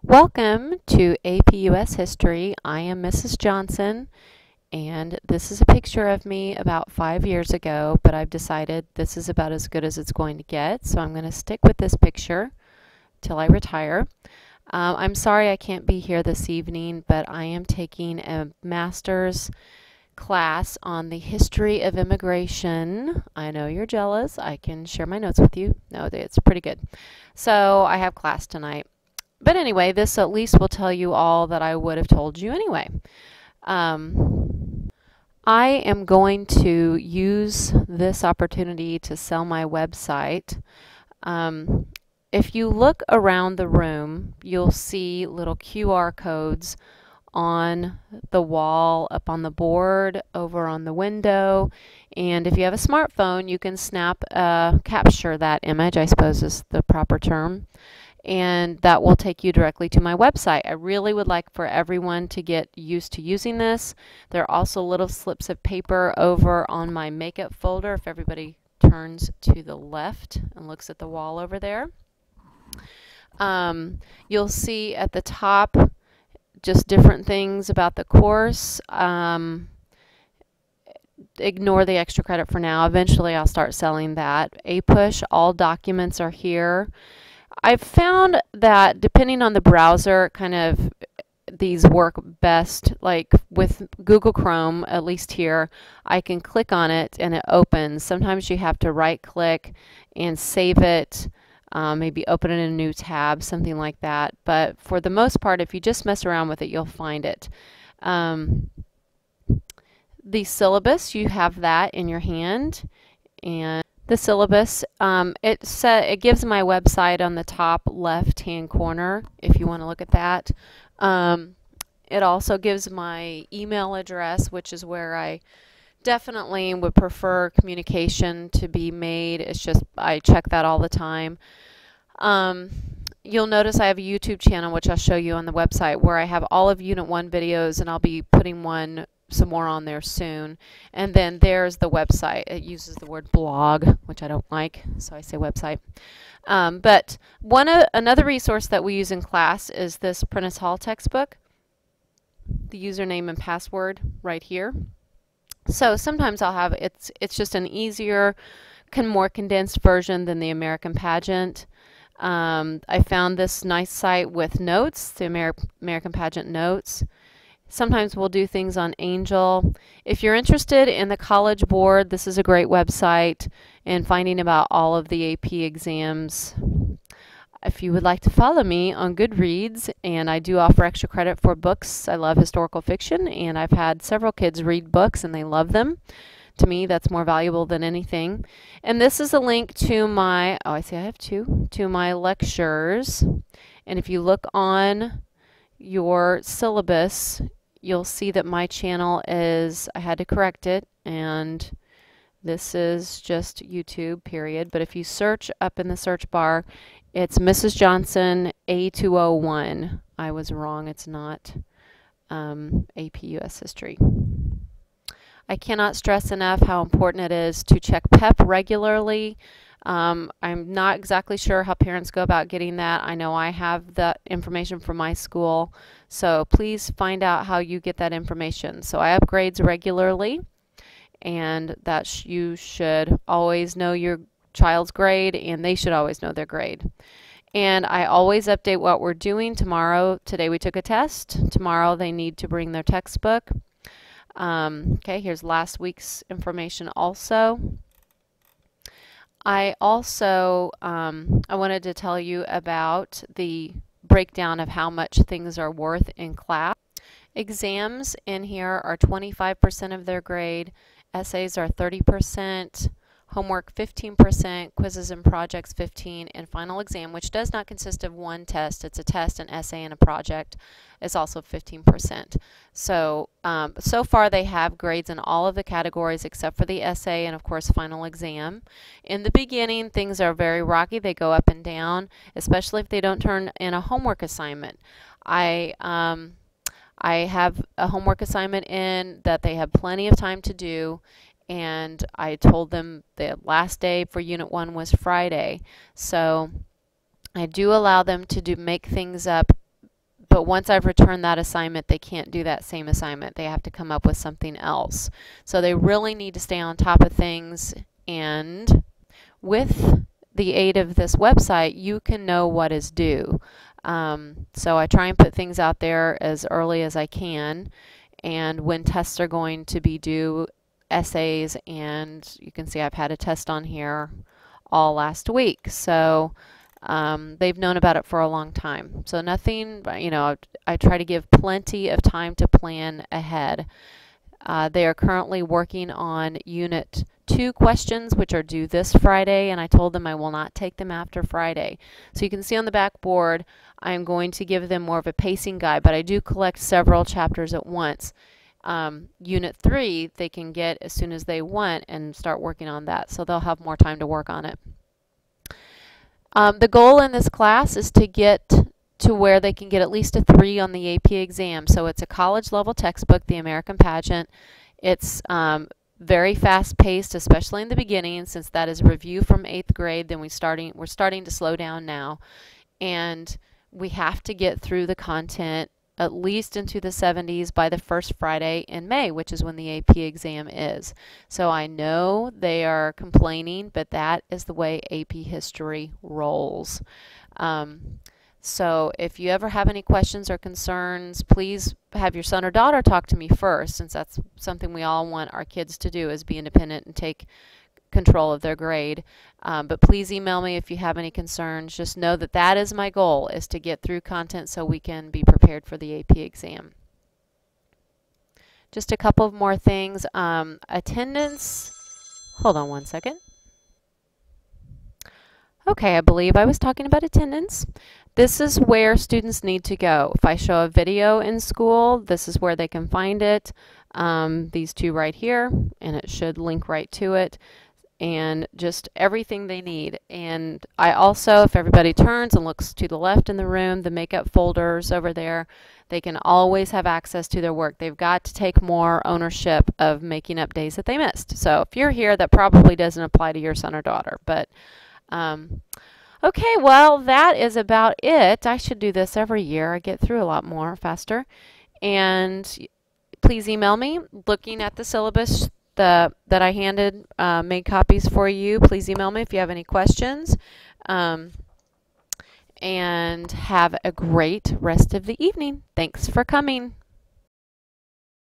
Welcome to APUS History. I am Mrs. Johnson, and this is a picture of me about 5 years ago, but I've decided this is about as good as it's going to get, so I'm going to stick with this picture till I retire. I'm sorry I can't be here this evening, but I am taking a master's class on the history of immigration. I know you're jealous. I can share my notes with you. No, it's pretty good. So I have class tonight. But anyway, this at least will tell you all that I would have told you anyway. I am going to use this opportunity to sell my website. If you look around the room, you'll see little QR codes on the wall, up on the board, over on the window, and if you have a smartphone, you can capture that image, I suppose is the proper term, and that will take you directly to my website. I really would like for everyone to get used to using this. There are also little slips of paper over on my makeup folder if everybody turns to the left and looks at the wall over there. You'll see at the top just different things about the course. Ignore the extra credit for now. Eventually I'll start selling that. APUSH, all documents are here. I've found that depending on the browser, these work best. Like with Google Chrome, at least here, I can click on it and it opens. Sometimes you have to right click and save it. Maybe open it in a new tab, something like that. But for the most part, if you just mess around with it, you'll find it. The syllabus, you have that in your hand. And the syllabus, it gives my website on the top left-hand corner, if you want to look at that. It also gives my email address, which is where I definitely would prefer communication to be made. It's just I check that all the time. You'll notice I have a YouTube channel, which I'll show you on the website, where I have all of Unit 1 videos, and I'll be putting some more on there soon. And then there's the website. It uses the word blog, which I don't like, so I say website. But another resource that we use in class is this Prentice Hall textbook. The username and password right here. So sometimes I'll have it's just an easier, more condensed version than the American Pageant. I found this nice site with notes, the American Pageant notes. Sometimes we'll do things on Angel. If you're interested in the College Board, this is a great website, and finding about all of the AP exams. If you would like to follow me on Goodreads, and I do offer extra credit for books. I love historical fiction, and I've had several kids read books and they love them. To me, that's more valuable than anything. And this is a link to my, oh, I see I have two, to my lectures. And if you look on your syllabus, you'll see that my channel is, I had to correct it, and this is just YouTube, period. But if you search up in the search bar, it's Mrs. Johnson A201. I was wrong. It's not APUS History. I cannot stress enough how important it is to check PEP regularly. I'm not exactly sure how parents go about getting that. I know I have that information from my school, so please find out how you get that information. So I upgrade regularly, and that you should always know your child's grade, and they should always know their grade. And I always update what we're doing. Today we took a test. Tomorrow they need to bring their textbook. Okay, here's last week's information also. I wanted to tell you about the breakdown of how much things are worth in class. Exams in here are 25% of their grade. Essays are 30%. Homework 15%, quizzes and projects 15%, and final exam, which does not consist of one test. It's a test, an essay, and a project, is also 15%. So, so far they have grades in all of the categories except for the essay and, of course, final exam. In the beginning, things are very rocky. They go up and down, especially if they don't turn in a homework assignment. I have a homework assignment in that they have plenty of time to do, and I told them the last day for Unit 1 was Friday. So I do allow them to make things up but once I've returned that assignment, they can't do that same assignment. They have to come up with something else. So they really need to stay on top of things, and with the aid of this website, you can know what is due. So I try and put things out there as early as I can, and when tests are going to be due, essays, and you can see I've had a test on here all last week. So they've known about it for a long time. So nothing, you know, I try to give plenty of time to plan ahead. They are currently working on Unit 2 questions, which are due this Friday, and I told them I will not take them after Friday. So you can see on the back board, I'm going to give them more of a pacing guide, but I do collect several chapters at once. Unit 3, they can get as soon as they want and start working on that, so they'll have more time to work on it. The goal in this class is to get to where they can get at least a 3 on the AP exam. So it's a college level textbook, the American Pageant. It's very fast paced, especially in the beginning, since that is a review from 8th grade. Then we're starting to slow down now, and we have to get through the content at least into the 70s by the first Friday in May, which is when the AP exam is. So I know they are complaining, but that is the way AP history rolls. So if you ever have any questions or concerns, please have your son or daughter talk to me first, since that's something we all want our kids to do, is be independent and take control of their grade. But please email me if you have any concerns. Just know that that is my goal, is to get through content so we can be prepared for the AP exam. Just a couple of more things. Attendance. Hold on one second. Okay, I believe I was talking about attendance. This is where students need to go. If I show a video in school, this is where they can find it. These two right here, and it should link right to it, and just everything they need. And I also, if everybody turns and looks to the left in the room, the makeup folders over there, they can always have access to their work. They've got to take more ownership of making up days that they missed. So if you're here, that probably doesn't apply to your son or daughter, but okay, well, that is about it. I should do this every year. I get through a lot more faster. And please email me. Looking at the syllabus that I handed, made copies for you. Please email me if you have any questions. And have a great rest of the evening. Thanks for coming.